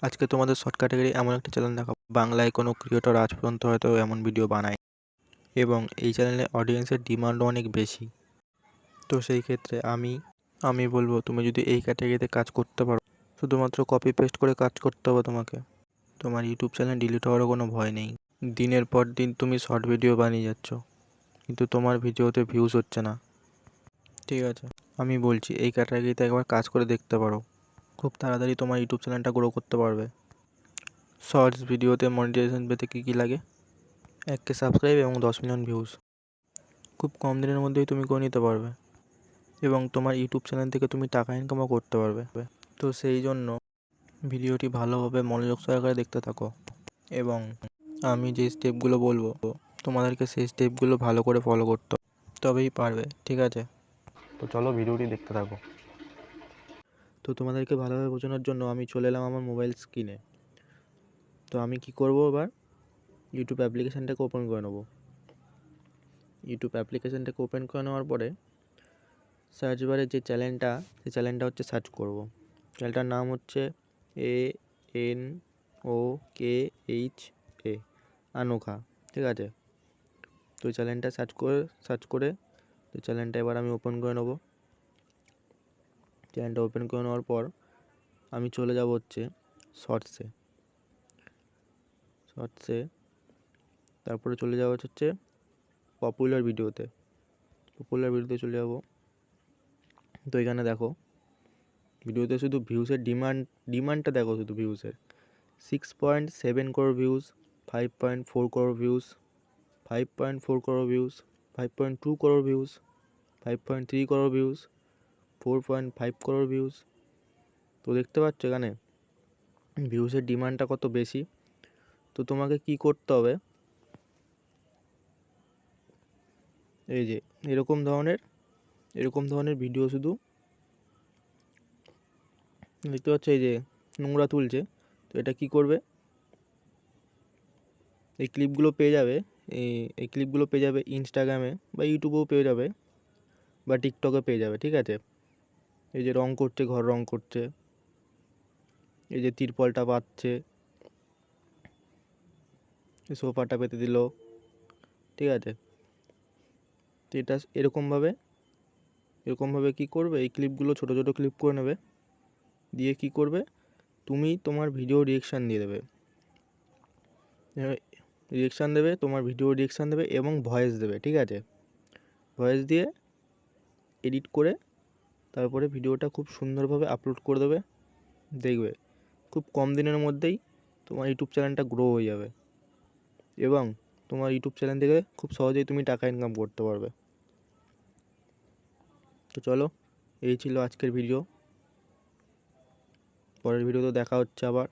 আজকে তোমাদের short category এমন একটা চ্যানেল দেখাবো, বাংলায় কোনো ক্রিয়েটর আজ পর্যন্ত হয়তো এমন ভিডিও বানায় এবং এই চ্যানেলে অডিয়েন্সের ডিমান্ডও অনেক বেশি। তো সেই ক্ষেত্রে আমি বলবো, তুমি যদি এই ক্যাটাগরিতে কাজ করতে পারো, শুধুমাত্র কপি পেস্ট করে কাজ করতে হবে তোমাকে। তোমার ইউটিউব চ্যানেল ডিলিট হওয়ারও কোনো ভয় নেই। দিনের পর দিন তুমি শর্ট ভিডিও বানিয়ে যাচ্ছ, কিন্তু তোমার ভিডিওতে ভিউজ হচ্ছে না। ঠিক আছে, আমি বলছি এই ক্যাটাগরিতে একবার কাজ করে দেখতে পারো, খুব তাড়াতাড়ি তোমার ইউটিউব চ্যানেলটা গ্রো করতে পারবে। শর্টস ভিডিওতে মনিটাইজেশন পেতে কী লাগে? 1K সাবস্ক্রাইব এবং 10 মিলিয়ন ভিউজ খুব কম দিনের মধ্যেই তুমি করে নিতে পারবে এবং তোমার ইউটিউব চ্যানেল থেকে তুমি টাকা ইনকামও করতে পারবে। তো সেই জন্য ভিডিওটি ভালোভাবে মনোযোগ সহকারে দেখতে থাকো এবং আমি যে স্টেপগুলো বলবো তোমাদেরকে সেই স্টেপগুলো ভালো করে ফলো করতে হবে, তবেই পারবে। ঠিক আছে, তো চলো ভিডিওটি দেখতে থাকো। তো তোমাদেরকে ভালোভাবে বোঝানোর জন্য আমি চলে এলাম আমার মোবাইল স্ক্রিনে। তো আমি কি করব, এবার ইউটিউব অ্যাপ্লিকেশানটাকে ওপেন করে নেবো। ইউটিউব অ্যাপ্লিকেশানটাকে ওপেন করে নেওয়ার পরে সার্চ বারে যে চ্যানেলটা, সেই চ্যানেলটা হচ্ছে সার্চ করব। চ্যানেলটার নাম হচ্ছে ANOKHA, আনোখা। ঠিক আছে, তো চ্যানেলটা সার্চ করে তো চ্যানেলটা এবার আমি ওপেন করে নেব। চ্যানেলটা ওপেন করে নেওয়ার পর আমি চলে যাব হচ্ছে শর্টসে। তারপরে চলে যাওয়া হচ্ছে পপুলার ভিডিওতে চলে যাব। তো এখানে দেখো ভিডিওতে শুধু ভিউসের ডিমান্ডটা দেখো, শুধু ভিউসের 6.7 crore views, 5.4 crore views, 5.4 crore views, 5.2 crore views, 5.3 crore views, 4.5 crore views. তো দেখতে পাচ্ছ এখানে ভিউসের ডিমান্ডটা কত বেশি। তো তোমাকে কি করতে হবে, এই যে এরকম ধরনের ভিডিও শুধু দেখতে পাচ্ছ, এই যে নোংরা তুলছে। তো এটা কি করবে, এই ক্লিপগুলো পেয়ে যাবে ইনস্টাগ্রামে বা ইউটিউবেও পেয়ে যাবে বা টিকটকে পেয়ে যাবে। ঠিক আছে, এই যে ঘর রং করছে, এই যে তিরপলটা পাচ্ছে, সোফাটা পেতে দিল। ঠিক আছে, তো এটা এরকমভাবে কি করবে, এই ক্লিপগুলো ছোট ছোট ক্লিপ করে নেবে, দিয়ে কি করবে, তুমি তোমার ভিডিও রিয়েকশান দিয়ে দেবে। তোমার ভিডিও রিয়েকশান দেবে এবং ভয়েস দেবে। ঠিক আছে, ভয়েস দিয়ে এডিট করে তারপরে ভিডিওটা খুব সুন্দরভাবে আপলোড করে দেবে। দেখবে খুব কম দিনের মধ্যেই তোমার ইউটিউব চ্যানেলটা গ্রো হয়ে যাবে এবং তোমার ইউটিউব চ্যানেল থেকে খুব সহজেই তুমি টাকা ইনকাম করতে পারবে। তো চলো, এই ছিল আজকের ভিডিও। পরের ভিডিওতে দেখা হচ্ছে আবার।